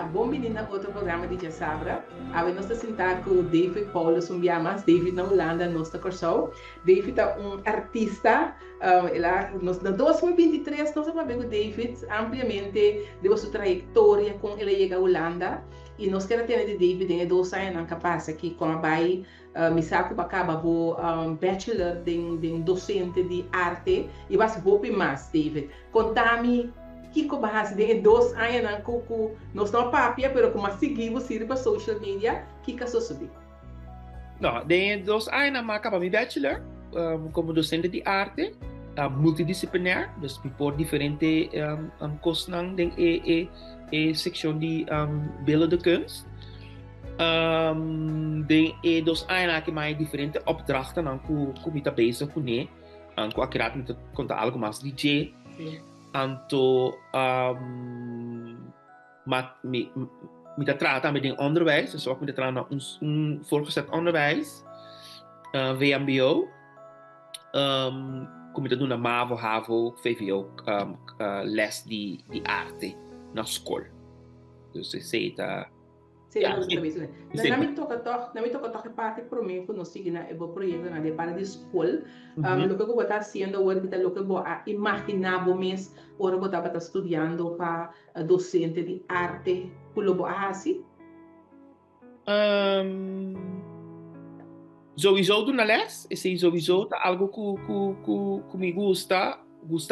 bom menino na outro programa de Sabra. A nós está sentado com o David Paulo Sumbiamas, David na Holanda, nós está corso. David é artista, em 2023 nós vamos ver o David ampliamente de sua trajetória com ele chega à Holanda. E nós queremos ter de David em 2 anos capaz aqui com a Bahia. Me saco para acaba vou bachelor de docente de arte e vai se voltar mais David. Contame que bahas de 2 anos na cucu nós não papia pero como seguimos ir para social media que caso subir. Não, de 2 anos na acaba meu bachelor como docente de arte multidisciplinar, dus por diferente kostnang den section de beeldende kunst. De 2 anos que mais diferente opdrachten dan ku mita bezig ku ne, ku akkurat mita konta algo mais DJ. Anto mita trata met onderwijs, dus ook mita trata voortgezet onderwijs, VMBO. Kom je doen naar MAVO, HAVO, VVO, les die arte na school. Dus ik zei dat. Sim, na me toca toch parte para mim que nós seguimos o projeto na de para de escola. Lo que eu vou estar fazendo agora é lo que eu vou imaginar mês hora vou estar estudando para docente de arte, como vou assim. Sowieso doen na les, is sowieso algo que me gusta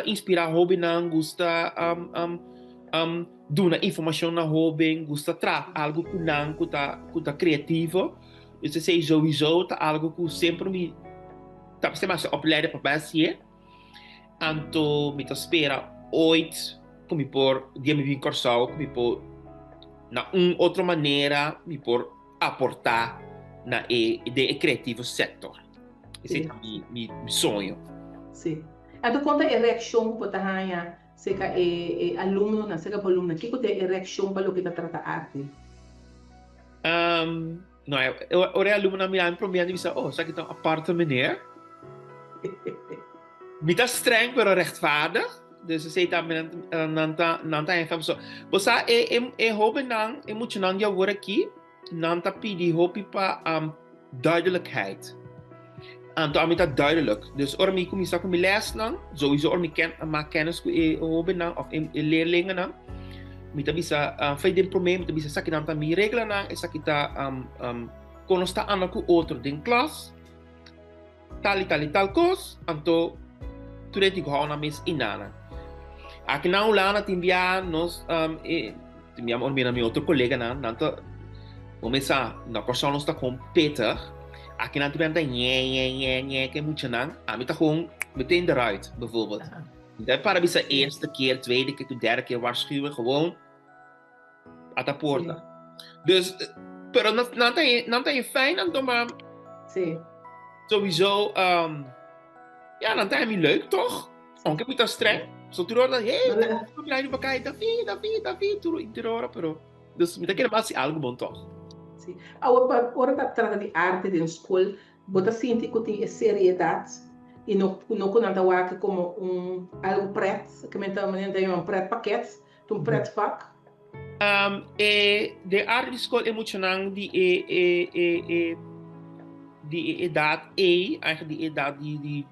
inspirar hobby nan, gusta doen na informação na hobby, gusta tra algo que nan, que tá criativo. Isso é sowieso algo que sempre me tá sempre mais opleiden para basear. Anto me espera ooit como por dia me vir cursar, como por na outra maneira me por aportar na criativo sector. Esse é meu sonho. Sim. Então conta a reação que você tem, seja aluno, na seja aluna, que é a reação para o que trata arte? Não, eu aluno na minha primeira divisão, sabe que então aparte meneer. Niet as streng, maar rechtvaardig. Dus ze zei dat nanta even zo. Bosa hoop nang emotioneel jou worden ki. Nanta pidi hopi pa duidelijkheid. En toen is dat duidelijk. Dus ormi kom je zaken met les nang, sowieso ormi maak kennis ku hoop nang of leerlingen nang. Mita bisa fijn probleem, mita bisa sakit nanta mi regelen nang, is sakita konosta anak ku outro din klas. Tal kos, anto turenti ko na mis inana. Aqui na Holanda tinha nós tínhamos um outro colega nanto começar na corção nós está com Peter. Aqui na tinha que muito não. A mim tá com meteen eruit bijvoorbeeld. Dat para bisa eerste keer, tweede keer, derde keer waarschuwen gewoon à ta porta. Dus pero não tem fijn aan maar. Sim. Sowieso ja, dan is het leuk toch? Aunque muito streng. So tu roda, hey, tu klein para cá, Davi, tu interora, pero dus me daquele mais algo bom toch? Sim. Agora tá tratando de arte de escola, bota sente que tem seriedade e não conta o como algo preto, que mentalmente tem paquete, preto fac. De arte de escola emocional de idade eigenlijk die idade de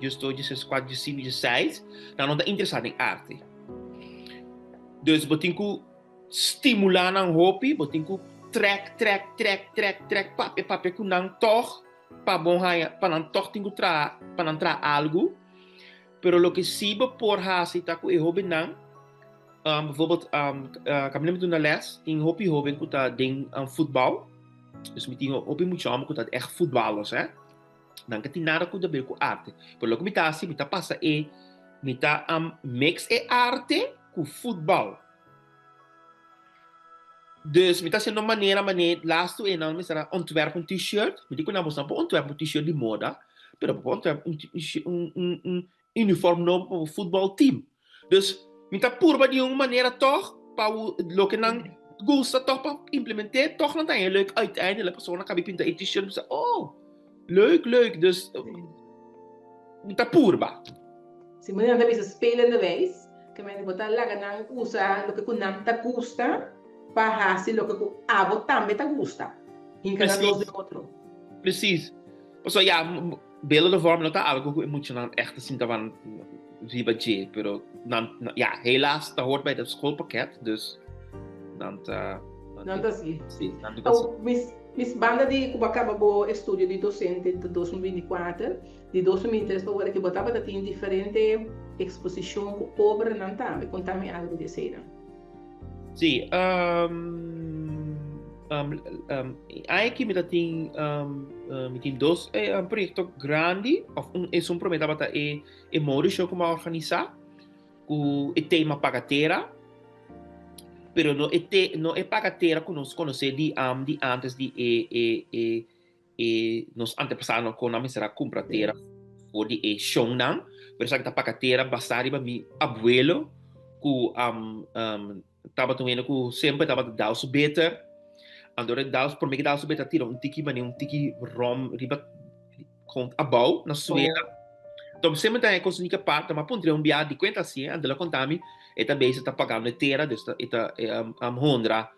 justo de 4, de 5, de 6, dan não está interessado em arte. Dus botin ku stimular ang hobby, botin ku trek, papel ku nang toch, pa bom haya, pa nang toch tingu pa nang tra algo. Pero lo que sí por hasi ta ku hobby nang, bijvoorbeeld, kami naman doen na les, in hobby ku ta ding voetbal. Dus met die hobby moet je allemaal dat echt voetballers, hè? Dan kan die nada ku da ku arte. Pero lo que mita asi mita passa mita mix arte ku voetbal. Dus mita se no maneira laatste não me será ontwerp t-shirt. Me digo na bolsa ontwerp t-shirt de moda, pero ontwerp uniform no para o voetbalteam. Dus mita purba de uma maneira toch para lo que não gusta toch para implementeer toch dan je leuk uiteindelijk persoon kan pinta t-shirt en zeggen leuk, dus mita purba. Se mulher da vez spelende vez, que me botar lá ganhar usa lo que kunam ta gusta, para se lo que abo também te gusta. Em cada dois de outro. Precies. So ja, beelden de vorm, dat algo emotioneel echt te zien van Ribaje, pero ja, helaas, dat hoort bij het schoolpakket, dus dan Não tá assim. sim, dan Então, mis banda de Cubacaba bo estúdio de docente de 2024, de 2003 para agora que botava da tem diferente exposição com obra não tá, me contar-me algo de cena. Sim, aqui me tem dois projetos grandes, é prometo que é modo show como organizar, com o tema pagatera, pero no é pagatera que nós conhecemos de antes de nos antepassados com a misera compratera, ou de show não, pero sabe que a pagatera basari para mi abuelo, que estava também que sempre estava dando o beter. Andor daus por mig daus beta tiro tiki rom riba com abau na suela. Então sempre tem coisa única parte, mas pontre bia de conta assim, andela contami e também se tá pagando inteira, dus eta hondra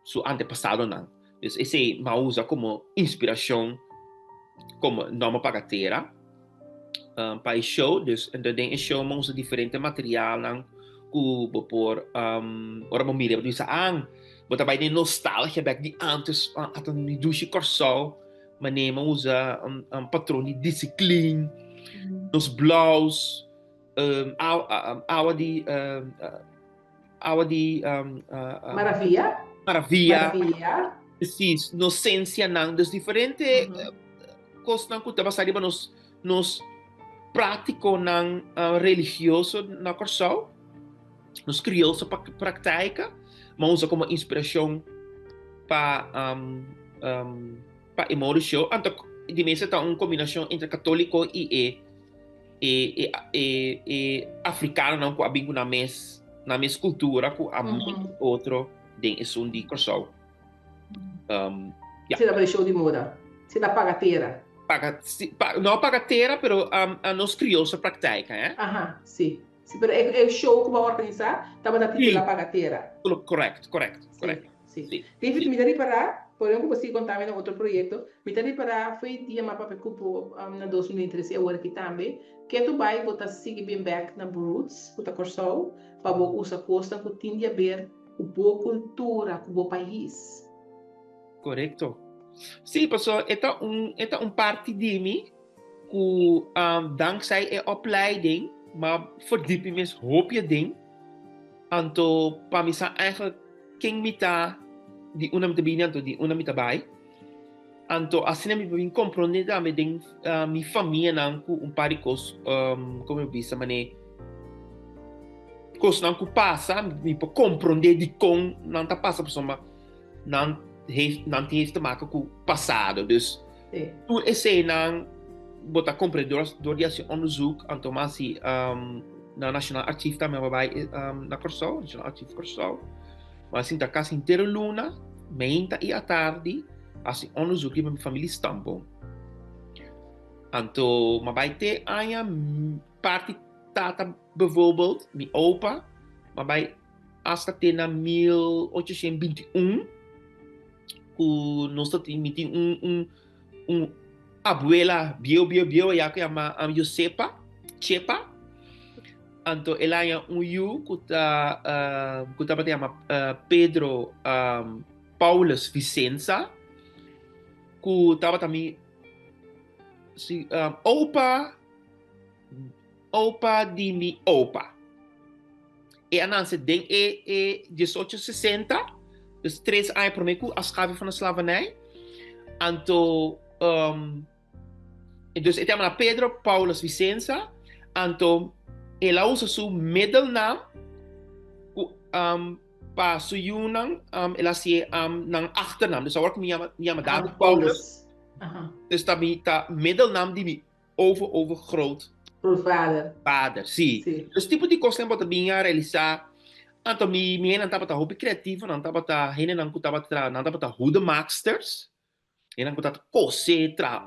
su antepassado não. Dus esse ma usa como inspiração como nome pagatera. Para show, dus en dan show mo usa diferente material nang ku por ora mo mire do sa bota bij de nostalgia back die antes at een douche corso maar nemen usa patroon die discipline nos blaus Maravilha precies nocencia nang dus diferente coisas nang kuta basari ba nos prático nang religioso na corso nos criouça praktijken, maar usa como inspiração para emoção. Então, de mesa está uma combinação entre católico e africano, não com a bingo na mes cultura, com a outro tem esse de corso. Se dá para show de moda, se dá pagateira. Não pagateira, pero nos criouça praktijken, é? Aham, sim. Sim, pero é show que vai organizar, estava da titula pagateira. Correto. Sim. David, me dá para, por exemplo, você contar no outro projeto, me dá para, foi dia mais para cupo na 2013, agora aqui também, que tu vai botar seguir bem back na Roots, botar corso, para usar costa, que tem a ver com boa cultura, com o país. Correto. Sim, pessoal, é parte de mim, que dankzij a opleiding, maar verdieping is hoop je ding. Anto pamisa eigenlijk king mita di una mita bini anto di una mita bai. Anto assim me vim compreender me ding mi família nang ku pari kos como eu disse mané kos nang ku passa me po compreender di com não tá passa por soma não heeft te maken com passado. Dus toen esse nang bota compreendedor door die onderzoek aan Tomasi na National Archief também vai na Corso, National Archief Corso. Mas assim da casa inteira luna, meia e à tarde, assim onderzoek die met familie Stambo. Anto, maar bij te anja party tata bijvoorbeeld, mijn opa, maar bij hasta tena 1821, nós temos abuela bio ya que ama Josepa Chepa anto ela ya yu kuta pati ama Pedro Paulus Vicenza ku taba tami si opa di mi opa e ananse den 1860 dus 3 anos por meio as chave van de slavernij anto dus het is Pedro Paulus Vicenza, anto ela usa su middelnaam pa su yunang ela sie nang achternaam. Dus ook mi David Paulus. Dus dat mi ta middelnaam die mi over groot. Vader, sim. Dus tipo de coisa que minha realizar anto mi não tava hobby criativo, não tava hene não tava hoedemaksters. En dan moet dat kosetra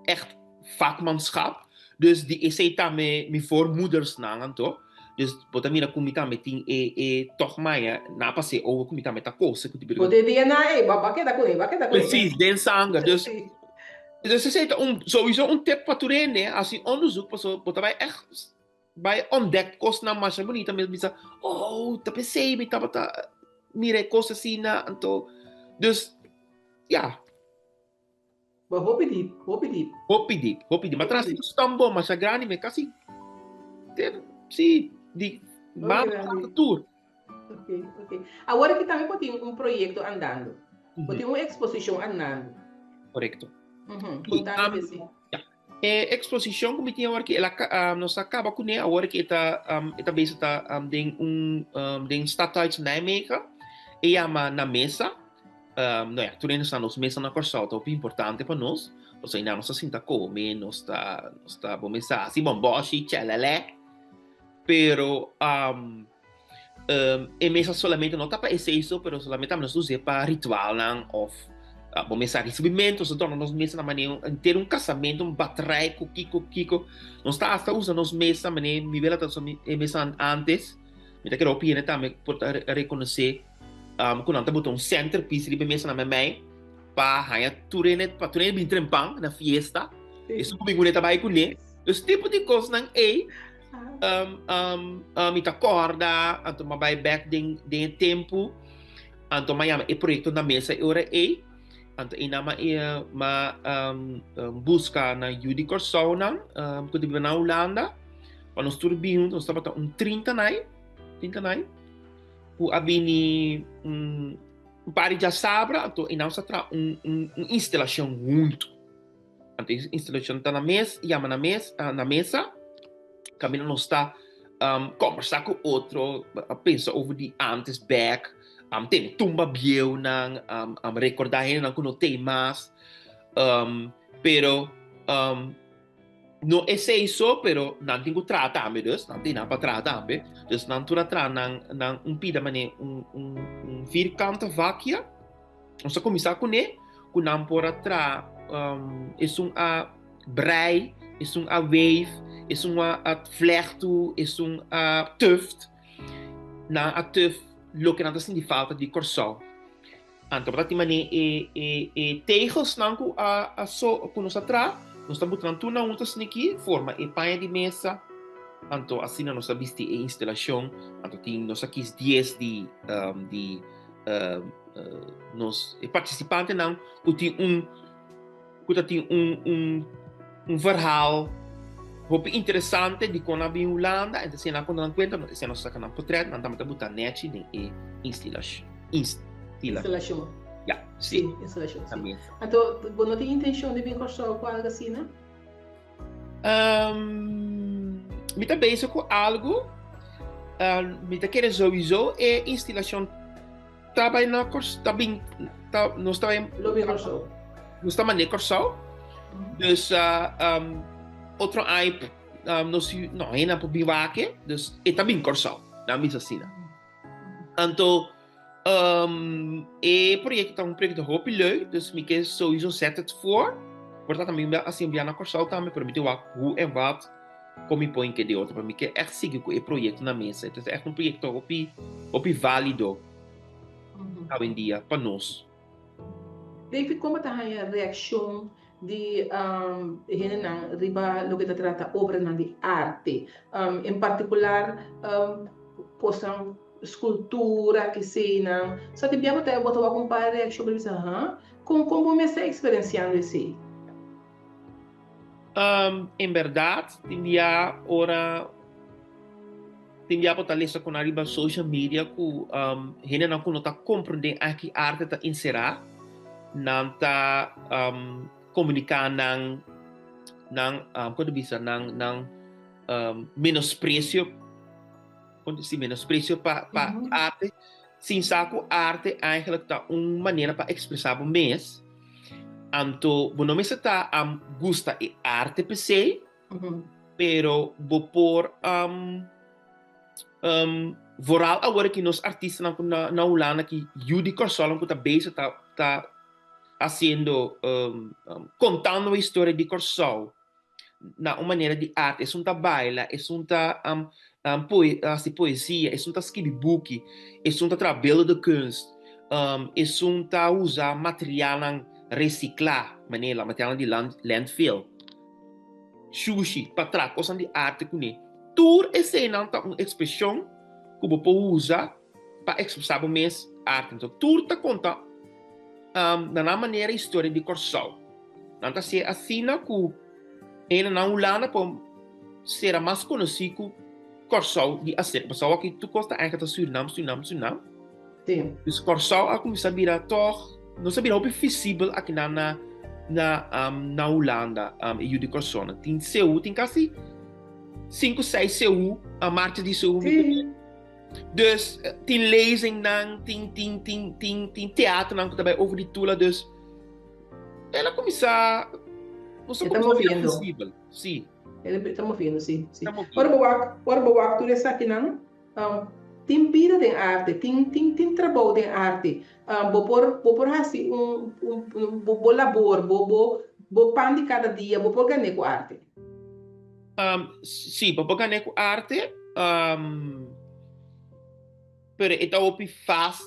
echt vakmanschap. Dus die is het met voormoeders na toch. Dus bota mira kumita meting toch mais na passe over kumita meta coisa que tipo. Poderia na baqueta com ele, baqueta com ele. Precies, den sanga. Dus ze zeiden sowieso een tip wat toerin, hè, als je onderzoek pas wat wij echt bij ontdekt kost na masha bonita met bisa oh dat is ze met dat mire kost zien na en to dus ja Maar hopi diep. maar trouwens stambo mas grani me kasi sim di maar tour. Ok. Agora que também pode ter projeto andando, pode ter uma exposição andando. Correcto. Contar assim. Exposição como tinha agora que ela nós acaba com né agora que está bem está tem stadhuis Nijmegen e ama na mesa não é tu está nos mesa na Corsal tá importante para nós ou seja nós assim tá come nós tá bom mesa assim bom boshi chalele pero e mesa solamente não tá para isso pero solamente nós usamos para ritual não of bom mesa recebimento se torna nós mesa na maneira ter casamento baterai kiko nós está hasta usando nós mesa maneira me vela tá mesa antes me tá quero opinião também por reconhecer quando anda botar centerpiece de mesa na mãe para hanya turene bem trempang na fiesta isso comigo né trabalho com ele esse tipo de coisa não me tá corda anto vai back de tempo anto mai projeto na mesa ora anto inama busca na Judy Corsau que de na Holanda quando nós turbinho nós estava 30 nai o abini pari já sabra então inama sa tra instalação muito anto instalação tá na mesa na mesa caminho não está conversar com outro pensa over de antes back tem tumba bieu nang recordar nang kuno temas pero no é isso pero não tenho trata dus não tem nada para tratar dus não tura tra nang pida mane vierkante vakje ons começar com ele com nampora tra a brei a wave a vlechten a tuft na a tuft look na assim de falta de Corsau. Então, para ti tegels nanku a so com nós atrás, nós estamos botando tudo na outra aqui, forma e panha de mesa. Então, assim nós viste a instalação, então tem nós aqui 10 de nós participantes não, que tem verhaal Hoop interessante di kona bi Holanda en se na kona kwenta no se no saka na portret na tamata buta neti de instalação. Ja, sim. Instalação. Então, você não tem intenção de vir com algo assim, né? Me tá bezig com algo, me tá querendo sowieso instalação trabalho na Corsau, nós estamos na Corsau, dus outro aip não ainda por biwake dus eta bin Corsau na misa sina então projeto um projeto hoop leuk dus me que sowieso zet het voor wordt dat também assim na Corsau também para me ter hoe en wat como me põe que de outro para me que echt seguir com o projeto na mesa het is echt projeto hoop válido hoje em dia para nós David, como está a reação de riba lo que trata obra de arte, em particular postam escultura que cena, só te biamo te botar uma compara sobre isso, como me está experienciando isso? Em verdade, tinha ora botar com a riba social media que gente não está compreendendo a que arte está inserida, não está comunicar ng quando bisa ng menosprecio para arte sin saco arte eigenlijk tá maneira para expressar o mês anto bo não me está gusta e arte per se pero bo por vooral agora que nos artistas na Holanda que Judy Corsau que tá bezig tá haciendo contando a história de Corsau na uma maneira de arte, é sunta baila, é sunta poesia, é sunta skibboek, é sunta trabalho de kunst, é sunta usar material reciclar, maneira, material de landfill, sushi, para coisa de arte com ele. Tudo esse é uma expressão que você pode usar para expressar o mesmo arte. Então, tudo está conta na maneira história de Corsol. Então, se assim que ele na Holanda pode ser mais conhecido como Corsol de Acer. Pessoal que tu gosta eigenlijk de Suriname. Sim. Dus Corsol a começar a virar toch, não sabia o visível aqui na Holanda, e de Corsol. Tem CU, tem quase 5, 6 CU, a marcha de CU. Sim. Dus tem lezing, tem teatro também over die tula, dus ela começa não só Estamos ouvindo. visível, sim. Estamos ouvindo, sim. Estamos Ora, boa, tu essa aqui não? Tem vida de arte, tem trabalho de arte. Vou por assim um labor, vou pan de cada dia, vou por ganhar com arte. Sim, vou ganhar com arte. Pero ito opi fast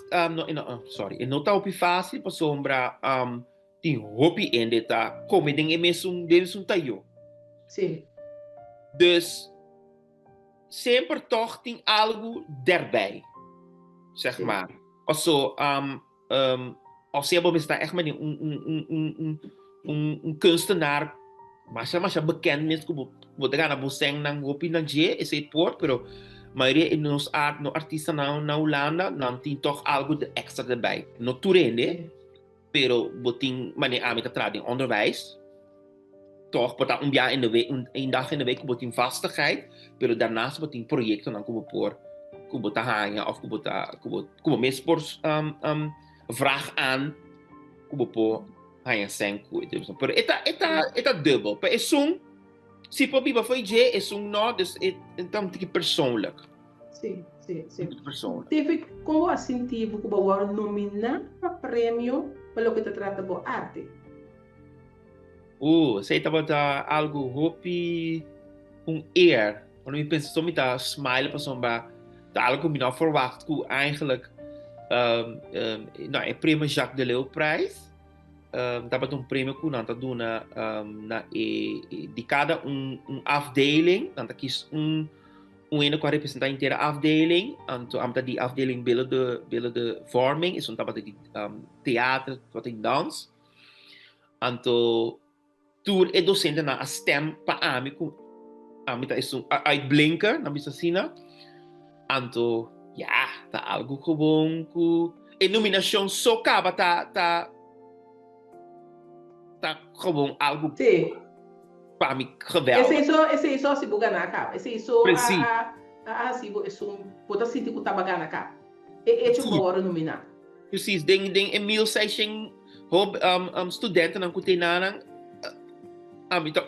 sorry, não tá opi fácil para sombra tem hopi ende tá como ding emesum tayo. Sim. Dus sempre toch tem algo daarbij, zeg Sim. maar. Also als je bent echt maar een kunstenaar, mas bekend mensen que gaan naar boseng nang hopi nang je is het poort, pero maioria de nos artistas na Holanda não tem toch algo de extra erbij. No toerende, pero botin mane amita trading onderwijs. Toch bota jaar in de week, een dag in de week botin vastigheid, pero daarnaast botin projecten dan kubo ta hanya of kubo mes por vraag aan kubo po hanya senku. Pero eta dubbel. Pero se for biba foi je é no, dus então tem que persoonlijk. Sim. Persoonlijk. Teve como assim tipo que você nominar para prêmio pelo que te trata de arte. Sei tá algo hopi eer. Quando eu penso só me tá smile para sombra, tá algo que me não verwacht que eigenlijk é prêmio Jacques Deleo Prijs. Dapat prêmio que não tá dando de cada afdeling, dan kies ene qua representar inteira afdeling, então amta die afdeling billen de vorming, is dapat die theater wat in dans, então tour é docente na a stem pa ami ku amita is uitblinker na bisa sina, então tá algo gewoon ku nominação só acaba tá gewoon algo para mim geweldig. Esse é só se bugar na capa. Esse é só se pode sentir que tá bagana na capa. É tipo agora nominar. Precies, ding Emil Seixing studenten ang kutinanang ito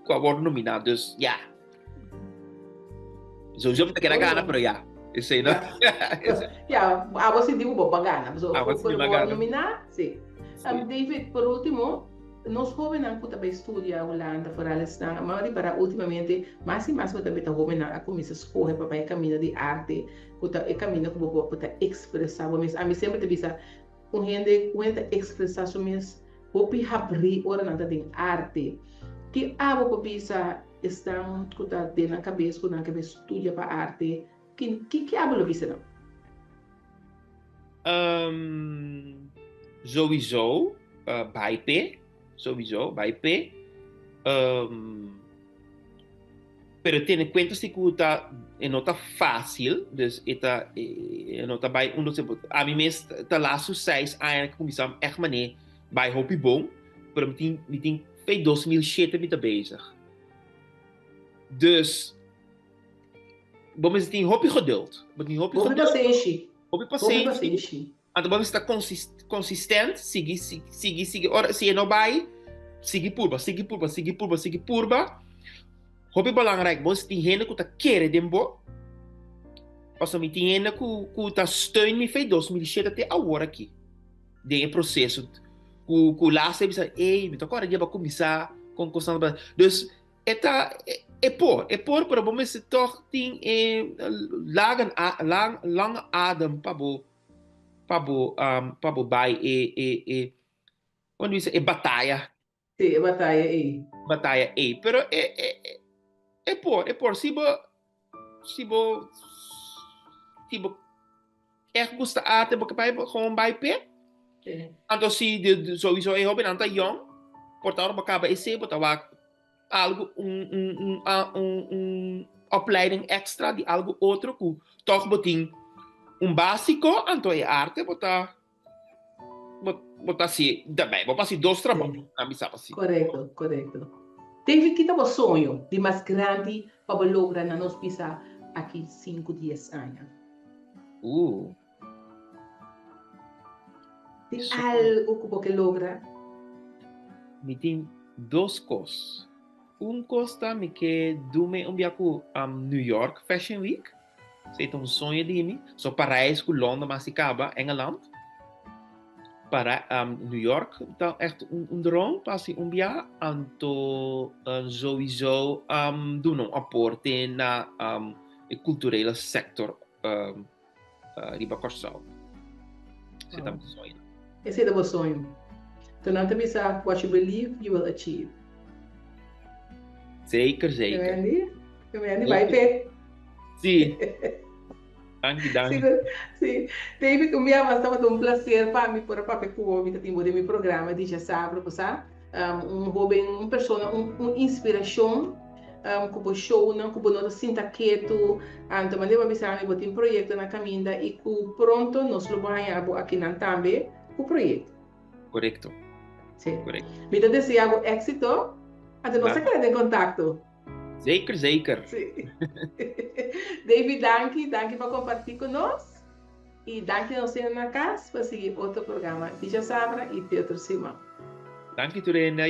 qua worden nominado. Dus ja. Sowieso moet ik gana pero ja. Is no? Ja, você digo bagana. Você pode nominar? Sim. David, por último, nós jovens não também estudia Holanda, fora a maioria para ultimamente, mais e mais também tá jovem a começar a escolher para o caminho de arte, o caminho que vou poder expressar, mas a mim sempre te visa gente expressar sua mesmo, vou abrir ora nada de arte, que a vou visa estão com na cabeça, com na cabeça estudia para arte, que a vou visa não? Sowieso bij P. Pero tiene cuenta si que não tá fácil, dus não tá bij a mim mesmo tá lá sucesso eigenlijk começar echt maneer bij Hopi Bom, pero me tem feito 2007 met bezig. Dus bom tem Hopi geduld, Hopi paciência. Então vamos estar consistente, seguir. Ora, se não vai, seguir purba. Hopi belangrijk, você tem gente que tá querendo dembo. Ou me tem gente que tá steun me fez 2007 até agora aqui. De processo. Que lá você pensa, me toca hora de começar com constante. Dus é por, pero bom se toch ting lang adem para bo bai quando isso é batalha Sim, é batalha aí. pero é por se bo gusta ate bo pai gewoon bai pe Sim. então se sowieso é hobby anta young portanto acaba esse botar algo opleiding extra de algo outro que toch botin básico então é arte botar assim também botar assim dois trabalhos na missa assim Correto. David, que tava sonho de mais grande para lograr na nossa pisa aqui 5, 10 anos? De algo que logra? Me tem duas coisas. Costa me que dume biaco New York Fashion Week. Sei sonho de mim. So Parijs, London, mas acaba Engeland. Para New York, então echt droom passie bia anto sowieso doen een aporte na culturele sector riba Corsal. Zit aan sonho. Esse é o sonho. Então não te sabe what you believe you will achieve. Zeker. Vai ver. Sim. Dank. Sim. David, o meu estava um prazer para mim por papel que o de meu programa de já sabe, sabe? Jovem, uma pessoa, uma inspiração, como show, não como nós sinta quieto, então mandei uma mensagem para um projeto na caminha e que pronto nós vamos aqui na também o projeto. Correcto. Sim. Me desejo êxito. Até nós queremos em contato. Zeker. Sim. David, danke por compartilhar conosco. E danke a você na casa para seguir outro programa. Tia Sabra e Pietro Simão. Danke, Turena.